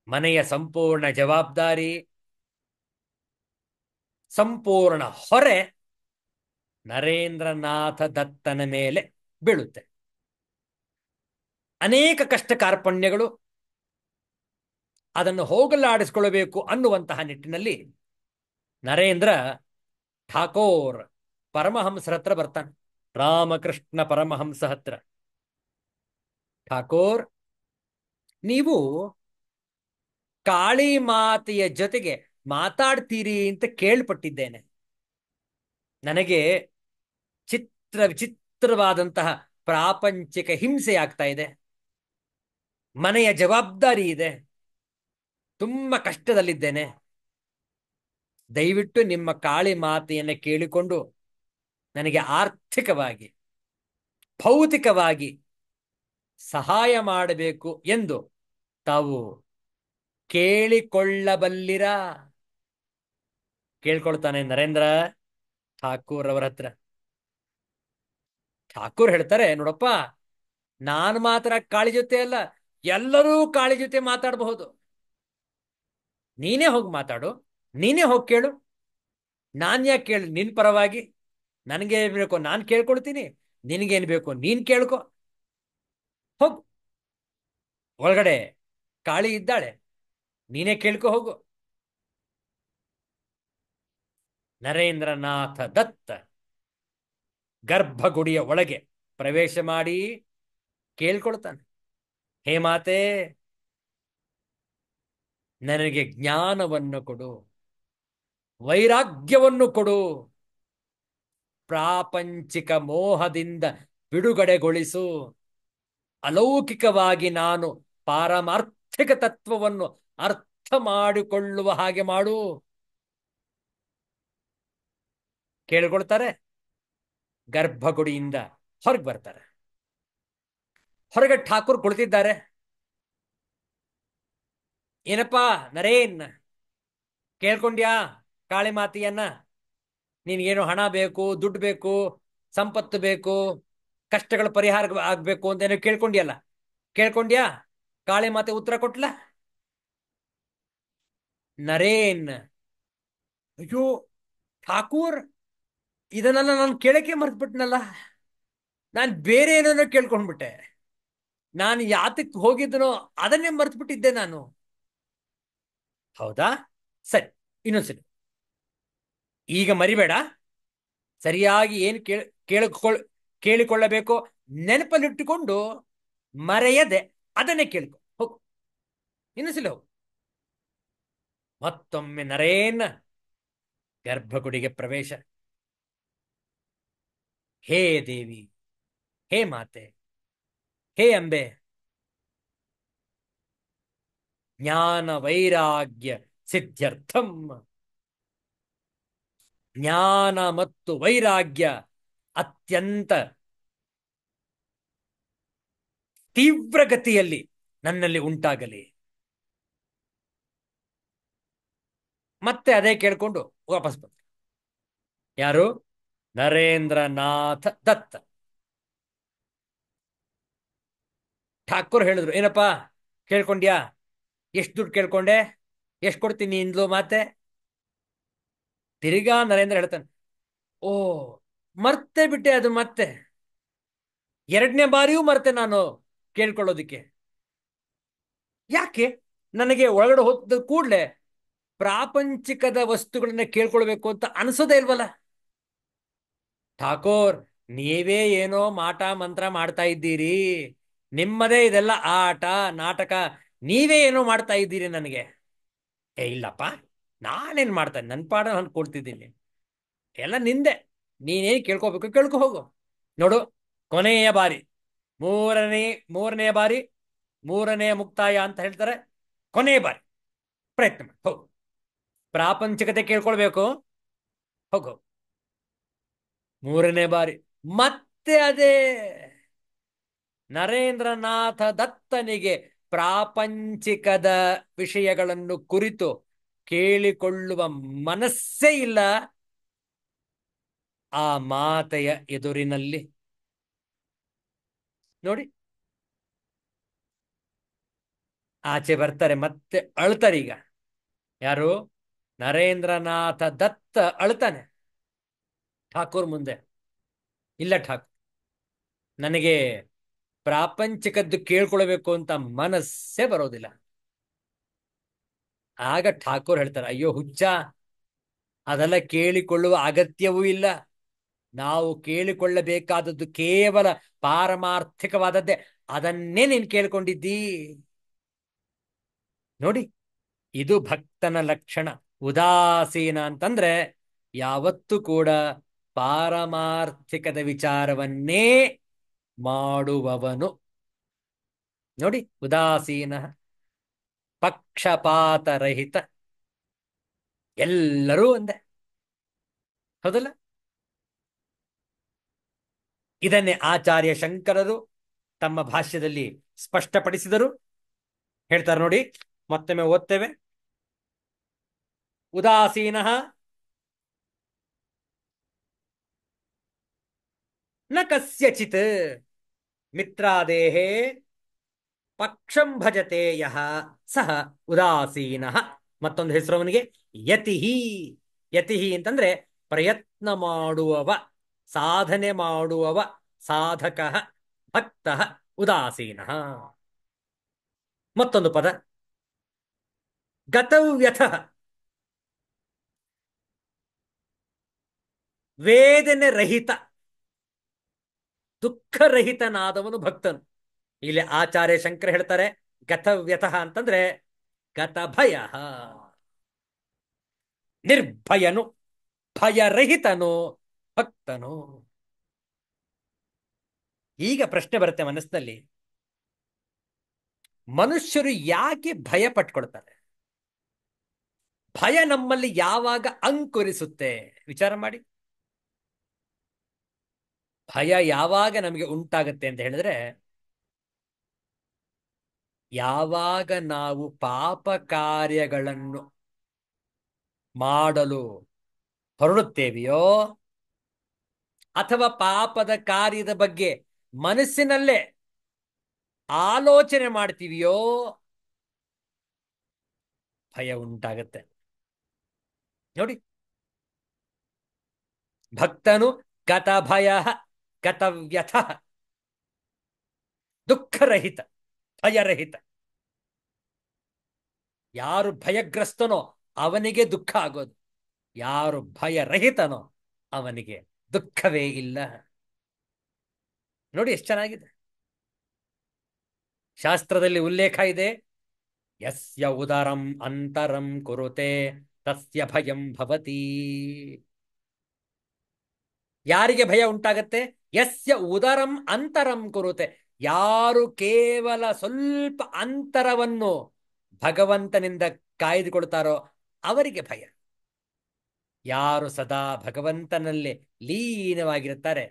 ಮನೆಯ ಸಂಪೂರ್ಣ ಜವಾಬ್ದಾರಿ, ಸಂಪೂರ್ಣ ಹೊರೆ ನರೇಂದ್ರನಾಥ ದತ್ತನ ಮೇಲೆ ಬೀಳುತ್ತೆ. ಅನೇಕ ಕಷ್ಟ ಕಾರ್ಪಣ್ಯಗಳು, ಅದನ್ನು ಹೋಗಲಾಡಿಸಿಕೊಳ್ಳಬೇಕು ಅನ್ನುವಂತಹ ನಿಟ್ಟಿನಲ್ಲಿ ನರೇಂದ್ರ ಠಾಕೋರ್ ಪರಮಹಂಸರ ಹತ್ರ ಬರ್ತಾನೆ. ರಾಮಕೃಷ್ಣ ಪರಮಹಂಸ ಹತ್ರ, ಠಾಕೋರ್, ನೀವು ಕಾಳಿ ಮಾತೆಯ ಜೊತೆಗೆ ಮಾತಾಡ್ತೀರಿ ಅಂತ ಕೇಳ್ಪಟ್ಟಿದ್ದೇನೆ. ನನಗೆ ವಿಚಿತ್ರವಾದಂತಹ ಪ್ರಾಪಂಚಿಕ ಹಿಂಸೆ ಆಗ್ತಾ ಇದೆ, ಮನೆಯ ಜವಾಬ್ದಾರಿ ಇದೆ, ತುಂಬ ಕಷ್ಟದಲ್ಲಿದ್ದೇನೆ. ದಯವಿಟ್ಟು ನಿಮ್ಮ ಕಾಳಿ ಮಾತೆಯನ್ನು ಕೇಳಿಕೊಂಡು ನನಗೆ ಆರ್ಥಿಕವಾಗಿ, ಭೌತಿಕವಾಗಿ ಸಹಾಯ ಮಾಡಬೇಕು ಎಂದು ತಾವು ಕೇಳಿಕೊಳ್ಳಬಲ್ಲಿರ? ಕೇಳ್ಕೊಳ್ತಾನೆ ನರೇಂದ್ರ ಠಾಕೂರ್ ಅವರ ಹತ್ರ. ಠಾಕೂರ್ ಹೇಳ್ತಾರೆ, ನೋಡಪ್ಪ, ನಾನು ಮಾತ್ರ ಕಾಳಿ ಜೊತೆ ಅಲ್ಲ, ಎಲ್ಲರೂ ಕಾಳಿ ಜೊತೆ ಮಾತಾಡಬಹುದು. ನೀನೇ ಹೋಗಿ ಮಾತಾಡು, ನೀನೇ ಹೋಗಿ ಕೇಳು. ನಾನ್ ಯಾಕೆ ಕೇಳಿ ನಿನ್ ಪರವಾಗಿ? ನನಗೆ ಏನ್ ಬೇಕು ನಾನು ಕೇಳ್ಕೊಳ್ತೀನಿ, ನಿನಗೇನ್ ಬೇಕು ನೀನ್ ಕೇಳ್ಕೊ. ಹೋಗು, ಒಳಗಡೆ ಕಾಳಿ ಇದ್ದಾಳೆ, ನೀನೇ ಕೇಳ್ಕೊ ಹೋಗು. ನರೇಂದ್ರನಾಥ ದತ್ತ ಗರ್ಭಗುಡಿಯ ಒಳಗೆ ಪ್ರವೇಶ ಮಾಡಿ ಕೇಳ್ಕೊಳ್ತಾನೆ, ಹೇ ಮಾತೆ, ನನಗೆ ಜ್ಞಾನವನ್ನು ಕೊಡು, ವೈರಾಗ್ಯವನ್ನು ಕೊಡು, ಪ್ರಾಪಂಚಿಕ ಮೋಹದಿಂದ ಬಿಡುಗಡೆಗೊಳಿಸು, ಅಲೌಕಿಕವಾಗಿ ನಾನು ಪಾರಮಾರ್ಥಿಕ ತತ್ವವನ್ನು ಅರ್ಥ ಮಾಡಿಕೊಳ್ಳುವ ಹಾಗೆ ಮಾಡು. ಕೇಳ್ಕೊಳ್ತಾರೆ. ಗರ್ಭಗುಡಿಯಿಂದ ಹೊರಗೆ ಬರ್ತಾರೆ. ಹೊರಗೆ ಠಾಕೂರ್ ಕುಳಿತಿದ್ದಾರೆ. ಏನಪ್ಪಾ ನರೇನ್, ಕೇಳ್ಕೊಂಡ್ಯಾ ಕಾಳಿ ಮಾತೆಯನ್ನ? ನಿನ್ಗೇನು ಹಣ ಬೇಕು, ದುಡ್ಡು ಬೇಕು, ಸಂಪತ್ತು ಬೇಕು, ಕಷ್ಟಗಳ ಪರಿಹಾರ ಆಗ್ಬೇಕು ಅಂತ ಏನೋ ಕೇಳ್ಕೊಂಡ್ಯಲ್ಲ, ಕೇಳ್ಕೊಂಡ್ಯಾ? ಕಾಳಿ ಮಾತೆ ಉತ್ತರ ಕೊಟ್ಲ? ನರೇನ್, ಅಯ್ಯೋ ಠಾಕೂರ್, ಇದನ್ನೆಲ್ಲ ನಾನು ಕೇಳಕ್ಕೆ ಮರ್ತ್ಬಿಟ್ನಲ್ಲ, ನಾನು ಬೇರೆ ಏನೋ ಕೇಳ್ಕೊಂಡ್ಬಿಟ್ಟೆ, ನಾನು ಯಾತಕ್ಕೆ ಹೋಗಿದ್ದನೋ ಅದನ್ನೇ ಮರ್ತ್ಬಿಟ್ಟಿದ್ದೆ ನಾನು. ಹೌದಾ, ಸರಿ, ಇನ್ನೊಂದ್ಸರಿ, ಈಗ ಮರಿಬೇಡ, ಸರಿಯಾಗಿ ಏನು ಕೇಳಿಕೊಳ್ಳಬೇಕೋ ನೆನಪಲ್ಲಿಟ್ಟುಕೊಂಡು ಮರೆಯದೆ ಅದನ್ನೇ ಕೇಳ್ಕೊ ಹೋಗು. ಇನ್ನೊಂದ್ಸಲ ಹೋಗು. ಮತ್ತೊಮ್ಮೆ ನರೇನ್ ಗರ್ಭಗುಡಿಗೆ ಪ್ರವೇಶ. ಹೇ ದೇವಿ, ಹೇ ಮಾತೆ, ಹೇ ಅಂಬೆ, ಜ್ಞಾನ ವೈರಾಗ್ಯ ಸಿದ್ಧ್ಯರ್ಥಂ. ಜ್ಞಾನ ಮತ್ತು ವೈರಾಗ್ಯ ಅತ್ಯಂತ ತೀವ್ರಗತಿಯಲ್ಲಿ ನನ್ನಲ್ಲಿ ಉಂಟಾಗಲಿ. ಮತ್ತೆ ಅದೇ ಕೇಳ್ಕೊಂಡು ವಾಪಸ್ ಬಂದ. ಯಾರು? ನರೇಂದ್ರನಾಥ ದತ್ತ. ಠಾಕೂರ್ ಹೇಳಿದ್ರು, ಏನಪ್ಪಾ ಕೇಳ್ಕೊಂಡ್ಯಾ? ಎಷ್ಟು ದುಡ್ಡು ಕೇಳ್ಕೊಂಡೆ? ಎಷ್ಟು ಕೊಡ್ತೀನಿ ಇಂದ್ಲು ಮಾತೆ? ತಿರ್ಗಾ ನರೇಂದ್ರ ಹೇಳ್ತಾನೆ, ಓ, ಮರ್ತೆ ಬಿಟ್ಟೆ ಅದು. ಮತ್ತೆ ಎರಡನೇ ಬಾರಿಯೂ ಮರ್ತೆ ನಾನು ಕೇಳ್ಕೊಳ್ಳೋದಿಕ್ಕೆ. ಯಾಕೆ? ನನಗೆ ಒಳಗಡೆ ಹೋದ ಕೂಡ್ಲೆ ಪ್ರಾಪಂಚಿಕದ ವಸ್ತುಗಳನ್ನ ಕೇಳ್ಕೊಳ್ಬೇಕು ಅಂತ ಅನ್ಸೋದೇ ಇಲ್ವಲ್ಲ. ಠಾಕೋರ್, ನೀವೇ ಏನೋ ಮಾಟ ಮಂತ್ರ ಮಾಡ್ತಾ ಇದ್ದೀರಿ. ನಿಮ್ಮದೇ ಇದೆಲ್ಲ ಆಟ ನಾಟಕ. ನೀವೇ ಏನೋ ಮಾಡ್ತಾ ಇದ್ದೀರಿ ನನಗೆ. ಏ ಇಲ್ಲಪ್ಪ, ನಾನೇನ್ ಮಾಡ್ತಾನೆ, ನನ್ನ ಪಾಡ ನಾನು ಕೊಡ್ತಿದ್ದೀನಿ. ಎಲ್ಲ ನಿಂದೆ. ನೀನೇನ್ ಕೇಳ್ಕೋಬೇಕು ಕೇಳ್ಕೊ ಹೋಗು. ನೋಡು, ಕೊನೆಯ ಬಾರಿ, ಮೂರನೇ ಮೂರನೇ ಬಾರಿ, ಮೂರನೇ ಮುಕ್ತಾಯ ಅಂತ ಹೇಳ್ತಾರೆ. ಕೊನೆಯ ಬಾರಿ ಪ್ರಯತ್ನ ಮಾಡಿ ಹೋಗು. ಪ್ರಾಪಂಚಿಕತೆ ಕೇಳ್ಕೊಳ್ಬೇಕು, ಹೋಗು. ಮೂರನೇ ಬಾರಿ ಮತ್ತೆ ಅದೇ. ನರೇಂದ್ರನಾಥ ದತ್ತನಿಗೆ ಪ್ರಾಪಂಚಿಕದ ವಿಷಯಗಳನ್ನು ಕುರಿತು ಕೇಳಿಕೊಳ್ಳುವ ಮನಸ್ಸೇ ಇಲ್ಲ ಆ ಮಾತೆಯ ಎದುರಿನಲ್ಲಿ. ನೋಡಿ, ಆಚೆ ಬರ್ತಾರೆ, ಮತ್ತೆ ಅಳ್ತಾರೆ. ಈಗ ಯಾರು? ನರೇಂದ್ರನಾಥ ದತ್ತ ಅಳ್ತಾನೆ ಠಾಕೂರ್ ಮುಂದೆ. ಇಲ್ಲ ಠಾಕೂರ್, ನನಗೆ ಪ್ರಾಪಂಚಿಕದ್ದು ಕೇಳ್ಕೊಳ್ಬೇಕು ಅಂತ ಮನಸ್ಸೇ ಬರೋದಿಲ್ಲ. ಆಗ ಠಾಕೂರ್ ಹೇಳ್ತಾರೆ, ಅಯ್ಯೋ ಹುಚ್ಚ, ಅದೆಲ್ಲ ಕೇಳಿಕೊಳ್ಳುವ ಅಗತ್ಯವೂ ಇಲ್ಲ. ನಾವು ಕೇಳಿಕೊಳ್ಳಬೇಕಾದದ್ದು ಕೇವಲ ಪಾರಮಾರ್ಥಿಕವಾದದ್ದೇ. ಅದನ್ನೇ ನೀನು ಕೇಳ್ಕೊಂಡಿದ್ದೀ. ನೋಡಿ, ಇದು ಭಕ್ತನ ಲಕ್ಷಣ. ಉದಾಸೀನ ಅಂತಂದ್ರೆ ಯಾವತ್ತೂ ಕೂಡ ಪಾರಮಾರ್ಥಿಕದ ವಿಚಾರವನ್ನೇ ಮಾಡುವವನು. ನೋಡಿ, ಉದಾಸೀನ, ಪಕ್ಷಪಾತರಹಿತ, ಎಲ್ಲರೂ ಒಂದೇ. ಹೌದಲ್ಲ? ಇದನ್ನೇ ಆಚಾರ್ಯ ಶಂಕರರು ತಮ್ಮ ಭಾಷ್ಯದಲ್ಲಿ ಸ್ಪಷ್ಟಪಡಿಸಿದರು. ಹೇಳ್ತಾರೆ ನೋಡಿ, ಮತ್ತೊಮ್ಮೆ ಓದ್ತೇವೆ. ಉದಾಸೀನ ನ ಕಸ್ಯಚಿತ್ ಮಿತ್ರಾದೇಹೇ ಪಕ್ಷಂ ಭಜತೆ ಯಹ ಸಹ ಉದಾಸೀನ. ಮತ್ತೊಂದು ಹೆಸರು ಅವನಿಗೆ ಯತಿಹಿ. ಯತಿಹಿ ಅಂತಂದ್ರೆ ಪ್ರಯತ್ನ ಮಾಡುವವ, ಸಾಧನೆ ಮಾಡುವವ, ಸಾಧಕ, ಭಕ್ತ, ಉದಾಸೀನ. ಮತ್ತೊಂದು ಪದ ಗತವ್ಯಥ. ವೇದನೆ ರಹಿತ, ದುಃಖರಹಿತನಾದವನು ಭಕ್ತನು. ಇಲ್ಲಿ ಆಚಾರ್ಯ ಶಂಕರ ಹೇಳ್ತಾರೆ, ಗತವ್ಯತಃ ಅಂತಂದ್ರೆ ಗತಭಯ, ನಿರ್ಭಯನು, ಭಯರಹಿತನು ಭಕ್ತನು. ಈಗ ಪ್ರಶ್ನೆ ಬರುತ್ತೆ ಮನಸ್ಸಿನಲ್ಲಿ, ಮನುಷ್ಯರು ಯಾಕೆ ಭಯ ಪಟ್ಕೊಳ್ತಾರೆ? ಭಯ ನಮ್ಮಲ್ಲಿ ಯಾವಾಗ ಅಂಕುರಿಸುತ್ತೆ? ವಿಚಾರ ಮಾಡಿ. ಭಯ ಯಾವಾಗ ನಮಗೆ ಉಂಟಾಗತ್ತೆ ಅಂತ ಹೇಳಿದ್ರೆ, ಯಾವಾಗ ನಾವು ಪಾಪ ಕಾರ್ಯಗಳನ್ನು ಮಾಡಲು ಹೊರಡುತ್ತೇವೆಯೋ, ಅಥವಾ ಪಾಪದ ಕಾರ್ಯದ ಬಗ್ಗೆ ಮನಸ್ಸಿನಲ್ಲೇ ಆಲೋಚನೆ ಮಾಡ್ತೀವಿಯೋ, ಭಯ ಉಂಟಾಗತ್ತೆ. ನೋಡಿ, ಭಕ್ತನು ಗತ ಭಯ, ಗತವ್ಯಥ, ದುಃಖರಹಿತ, ಭಯರಹಿತ. ಯಾರು ಭಯಗ್ರಸ್ತನೋ ಅವನಿಗೆ ದುಃಖ ಆಗೋದು. ಯಾರು ಭಯರಹಿತನೋ ಅವನಿಗೆ ದುಃಖವೇ ಇಲ್ಲ. ನೋಡಿ ಎಷ್ಟು ಚೆನ್ನಾಗಿದೆ. ಶಾಸ್ತ್ರದಲ್ಲಿ ಉಲ್ಲೇಖ ಇದೆ, ಯಸ್ಯ ಉದರಂ ಅಂತರಂ ಕುರುತೆ ತಸ್ಯ ಭಯಂ ಭವತಿ. ಯಾರಿಗೆ ಭಯ ಉಂಟಾಗತ್ತೆ? ಯಸ್ಯ ಉದರಂ ಅಂತರಂ ಕುರುತೆ. ಯಾರು ಕೇವಲ ಸ್ವಲ್ಪ ಅಂತರವನ್ನು ಭಗವಂತನಿಂದ ಕಾಯ್ದುಕೊಳ್ತಾರೋ ಅವರಿಗೆ ಭಯ. ಯಾರು ಸದಾ ಭಗವಂತನಲ್ಲೇ ಲೀನವಾಗಿರುತ್ತಾರೆ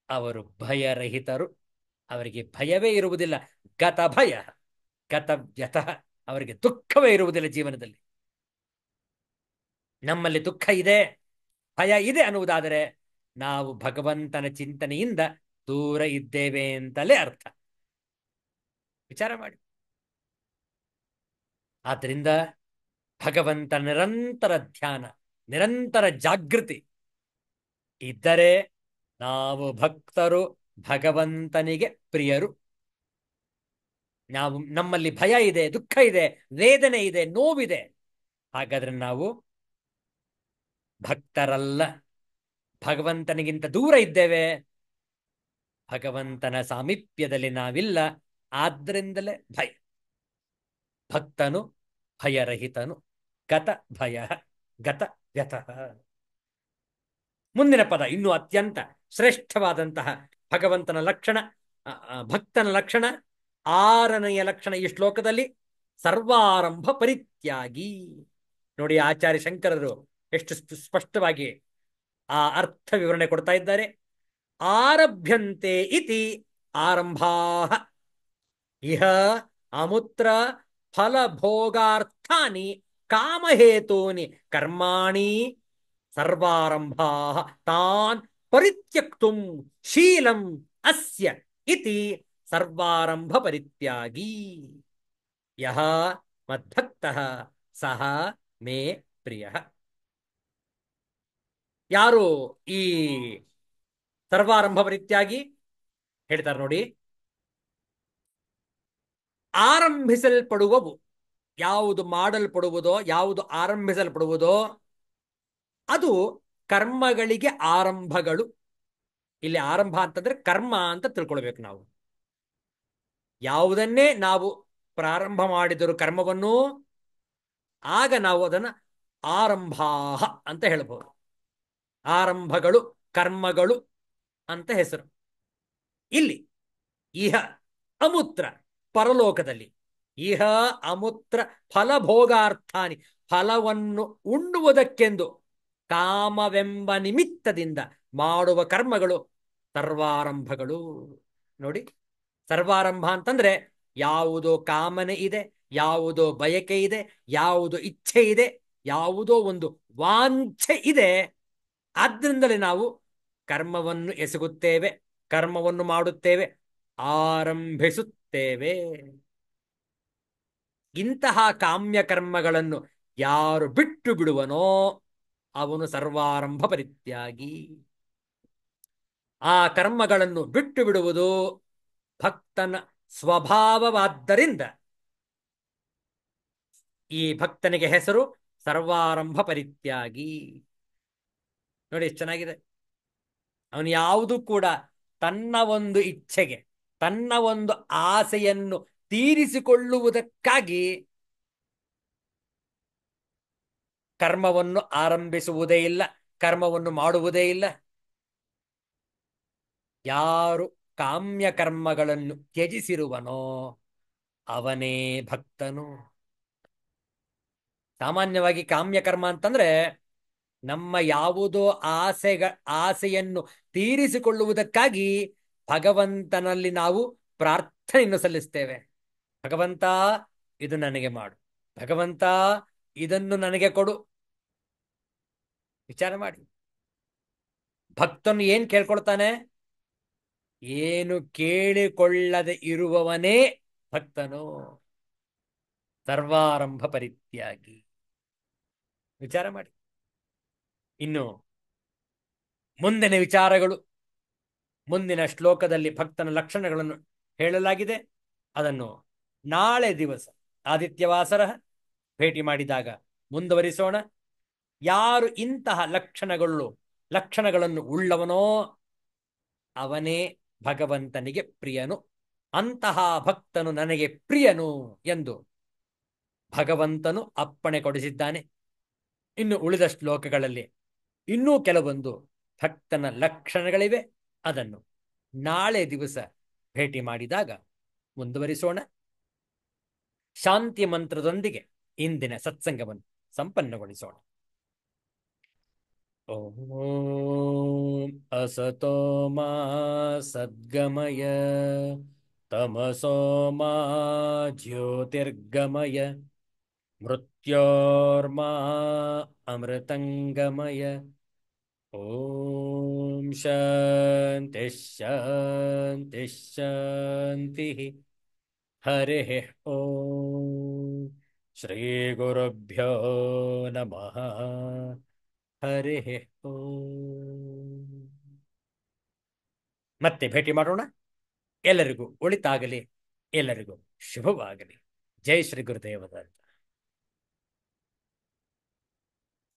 ಅವರು ಭಯರಹಿತರು. ಅವರಿಗೆ ಭಯವೇ ಇರುವುದಿಲ್ಲ. ಗತ ಭಯ ಗತ ವ್ಯತಃ, ಅವರಿಗೆ ದುಃಖವೇ ಇರುವುದಿಲ್ಲ ಜೀವನದಲ್ಲಿ. ನಮ್ಮಲ್ಲಿ ದುಃಖ ಇದೆ, ಭಯ ಇದೆ ಅನ್ನುವುದಾದರೆ ನಾವು ಭಗವಂತನ ಚಿಂತನೆಯಿಂದ ದೂರ ಇದ್ದೇವೆ ಅಂತಲೇ ಅರ್ಥ. ವಿಚಾರ ಮಾಡಿ. ಆದ್ದರಿಂದ ಭಗವಂತ ನಿರಂತರ ಧ್ಯಾನ, ನಿರಂತರ ಜಾಗೃತಿ ಇದ್ದರೆ ನಾವು ಭಕ್ತರು, ಭಗವಂತನಿಗೆ ಪ್ರಿಯರು. ನಾವು ನಮ್ಮಲ್ಲಿ ಭಯ ಇದೆ, ದುಃಖ ಇದೆ, ವೇದನೆ ಇದೆ, ನೋವಿದೆ, ಹಾಗಾದ್ರೆ ನಾವು ಭಕ್ತರಲ್ಲ, ಭಗವಂತನಿಗಿಂತ ದೂರ ಇದ್ದೇವೆ, ಭಗವಂತನ ಸಾಮೀಪ್ಯದಲ್ಲಿ ನಾವಿಲ್ಲ. ಆದ್ರಿಂದಲೇ ಭಯ. ಭಕ್ತನು ಭಯರಹಿತನು, ಗತ ಭಯ ಗತ ವ್ಯತಃ. ಮುಂದಿನ ಪದ ಇನ್ನೂ ಅತ್ಯಂತ ಶ್ರೇಷ್ಠವಾದಂತಹ ಭಗವಂತನ ಲಕ್ಷಣ, ಭಕ್ತನ ಲಕ್ಷಣ. 6ನೆಯ ಲಕ್ಷಣ ಈ ಶ್ಲೋಕದಲ್ಲಿ ಸರ್ವಾರಂಭ ಪರಿತ್ಯಾಗಿ. ನೋಡಿ, ಆಚಾರ್ಯ ಶಂಕರರು ಎಷ್ಟು ಸ್ಪಷ್ಟವಾಗಿ ಆ ಅರ್ಥ ವಿವರಣೆ ಕೊಡ್ತಾ ಇದ್ದಾರೆ. ಆರಭ್ಯಂತೆ ಇತಿ ಆರಂಭಾ ಇಹ ಅಮುತ್ರ ಫಲಭೋಗಾರ್ಥಾನಿ ಕಾಮಹೇತೂನಿ ಕರ್ಮಾಣಿ ಸರ್ವಾರಂಭಾ ತಾನ್ ಪರಿತ್ಯಕ್ತುಂ ಶೀಲಂ ಅಸ್ಯ ಇತಿ ಸರ್ವಾರಂಭ ಪರಿತ್ಯಾಗಿ. ಯಹ ಮದ್ಭಕ್ತಃ ಸಹ ಮೇ ಪ್ರಿಯಃ. ಯಾರು ಈ ಸರ್ವಾರಂಭ ಪರಿತ್ಯಾಗಿ ಹೇಳ್ತಾರೆ ನೋಡಿ. ಆರಂಭಿಸಲ್ಪಡುವವು, ಯಾವುದು ಮಾಡಲ್ಪಡುವುದೋ, ಯಾವುದು ಆರಂಭಿಸಲ್ಪಡುವುದೋ ಅದು ಕರ್ಮಗಳಿಗೆ ಆರಂಭಗಳು. ಇಲ್ಲಿ ಆರಂಭ ಅಂತಂದ್ರೆ ಕರ್ಮ ಅಂತ ತಿಳ್ಕೊಳ್ಬೇಕು ನಾವು. ಯಾವುದನ್ನೇ ನಾವು ಪ್ರಾರಂಭ ಮಾಡಿದರೂ ಕರ್ಮವನ್ನು, ಆಗ ನಾವು ಅದನ್ನು ಆರಂಭಾ ಅಂತ ಹೇಳ್ಬೋದು. ಆರಂಭಗಳು, ಕರ್ಮಗಳು ಅಂತ ಹೆಸರು. ಇಲ್ಲಿ ಇಹ ಅಮೂತ್ರ, ಪರಲೋಕದಲ್ಲಿ ಇಹ ಅಮೂತ್ರ ಫಲಭೋಗಾರ್ಥಾನಿ, ಫಲವನ್ನು ಉಣ್ಣುವುದಕ್ಕೆಂದು ಕಾಮವೆಂಬ ನಿಮಿತ್ತದಿಂದ ಮಾಡುವ ಕರ್ಮಗಳು ಸರ್ವಾರಂಭಗಳು. ನೋಡಿ, ಸರ್ವಾರಂಭ ಅಂತಂದ್ರೆ ಯಾವುದೋ ಕಾಮನೆ ಇದೆ, ಯಾವುದೋ ಬಯಕೆ ಇದೆ, ಯಾವುದೋ ಇಚ್ಛೆ ಇದೆ, ಯಾವುದೋ ಒಂದು ವಾಂಛೆ ಇದೆ. ಆದ್ರಿಂದಲೇ ನಾವು ಕರ್ಮವನ್ನು ಎಸಗುತ್ತೇವೆ, ಕರ್ಮವನ್ನು ಮಾಡುತ್ತೇವೆ, ಆರಂಭಿಸುತ್ತೇವೆ. ಇಂತಹ ಕಾಮ್ಯ ಕರ್ಮಗಳನ್ನು ಯಾರು ಬಿಟ್ಟು ಬಿಡುವನೋ ಅವನು ಸರ್ವಾರಂಭ ಪರಿತ್ಯಾಗಿ. ಆ ಕರ್ಮಗಳನ್ನು ಬಿಟ್ಟು ಬಿಡುವುದು ಭಕ್ತನ ಸ್ವಭಾವವಾದ್ದರಿಂದ ಈ ಭಕ್ತನಿಗೆ ಹೆಸರು ಸರ್ವಾರಂಭ ಪರಿತ್ಯಾಗಿ. ನೋಡಿ ಎಷ್ಟು ಚೆನ್ನಾಗಿದೆ. ಅವನು ಯಾವುದು ಕೂಡ ತನ್ನ ಒಂದು ಇಚ್ಛೆಗೆ, ತನ್ನ ಒಂದು ಆಸೆಯನ್ನು ತೀರಿಸಿಕೊಳ್ಳುವುದಕ್ಕಾಗಿ ಕರ್ಮವನ್ನು ಆರಂಭಿಸುವುದೇ ಇಲ್ಲ, ಕರ್ಮವನ್ನು ಮಾಡುವುದೇ ಇಲ್ಲ. ಯಾರು ಕಾಮ್ಯ ಕರ್ಮಗಳನ್ನು ತ್ಯಜಿಸಿರುವನೋ ಅವನೇ ಭಕ್ತನು. ಸಾಮಾನ್ಯವಾಗಿ ಕಾಮ್ಯ ಕರ್ಮ ಅಂತಂದ್ರೆ ನಮ್ಮ ಯಾವುದೋ ಆಸೆಯನ್ನು ತೀರಿಸಿಕೊಳ್ಳುವುದಕ್ಕಾಗಿ ಭಗವಂತನಲ್ಲಿ ನಾವು ಪ್ರಾರ್ಥನೆಯನ್ನು ಸಲ್ಲಿಸ್ತೇವೆ. ಭಗವಂತ ಇದು ನನಗೆ ಮಾಡು, ಭಗವಂತ ಇದನ್ನು ನನಗೆ ಕೊಡು. ವಿಚಾರ ಮಾಡಿ, ಭಕ್ತನು ಏನ್ ಕೇಳ್ಕೊಳ್ತಾನೆ? ಏನು ಕೇಳಿಕೊಳ್ಳದೆ ಇರುವವನೇ ಭಕ್ತನು. ಸರ್ವಾರಂಭ ಪರಿತ್ಯಾಗಿ. ವಿಚಾರ ಮಾಡಿ. ಇನ್ನು ಮುಂದಿನ ವಿಚಾರಗಳು ಮುಂದಿನ ಶ್ಲೋಕದಲ್ಲಿ ಭಕ್ತನ ಲಕ್ಷಣಗಳನ್ನು ಹೇಳಲಾಗಿದೆ. ಅದನ್ನು ನಾಳೆ ದಿವಸ ಆದಿತ್ಯವಾಸರ ಭೇಟಿ ಮಾಡಿದಾಗ ಮುಂದುವರಿಸೋಣ. ಯಾರು ಇಂತಹ ಲಕ್ಷಣಗಳನ್ನು ಉಳ್ಳವನೋ ಅವನೇ ಭಗವಂತನಿಗೆ ಪ್ರಿಯನು. ಅಂತಹ ಭಕ್ತನು ನನಗೆ ಪ್ರಿಯನು ಎಂದು ಭಗವಂತನು ಅಪ್ಪಣೆ ಕೊಡಿಸಿದ್ದಾನೆ. ಇನ್ನು ಉಳಿದ ಶ್ಲೋಕಗಳಲ್ಲಿ ಇನ್ನೂ ಕೆಲವೊಂದು ಭಕ್ತನ ಲಕ್ಷಣಗಳಿವೆ. ಅದನ್ನು ನಾಳೆ ದಿವಸ ಭೇಟಿ ಮಾಡಿದಾಗ ಮುಂದುವರಿಸೋಣ. ಶಾಂತಿ ಮಂತ್ರದೊಂದಿಗೆ ಇಂದಿನ ಸತ್ಸಂಗವನ್ನು ಸಂಪನ್ನಗೊಳಿಸೋಣ. ಓಂ ಅಸತೋ ಮಾ ಸದ್ಗಮಯ ತಮಸೋ ಮಾ ಜ್ಯೋತಿರ್ಗಮಯ ಮೃತ್ಯೋರ್ಮಾ ಅಮೃತಂಗಮಯ. ಓಂ ಶಾಂತಿ ಶಾಂತಿ ಶಾಂತಿ. ಹರಿ ಓಂ ಶ್ರೀ ಗುರುಭ್ಯೋ ನಮಃ. ಹರಿ ಓಂ. ಮತ್ತೆ ಭೇಟಿ ಮಾಡೋಣ. ಎಲ್ಲರಿಗೂ ಒಳಿತಾಗಲಿ, ಎಲ್ಲರಿಗೂ ಶುಭವಾಗಲಿ. ಜೈ ಶ್ರೀ ಗುರುದೇವ ದತ್ತ.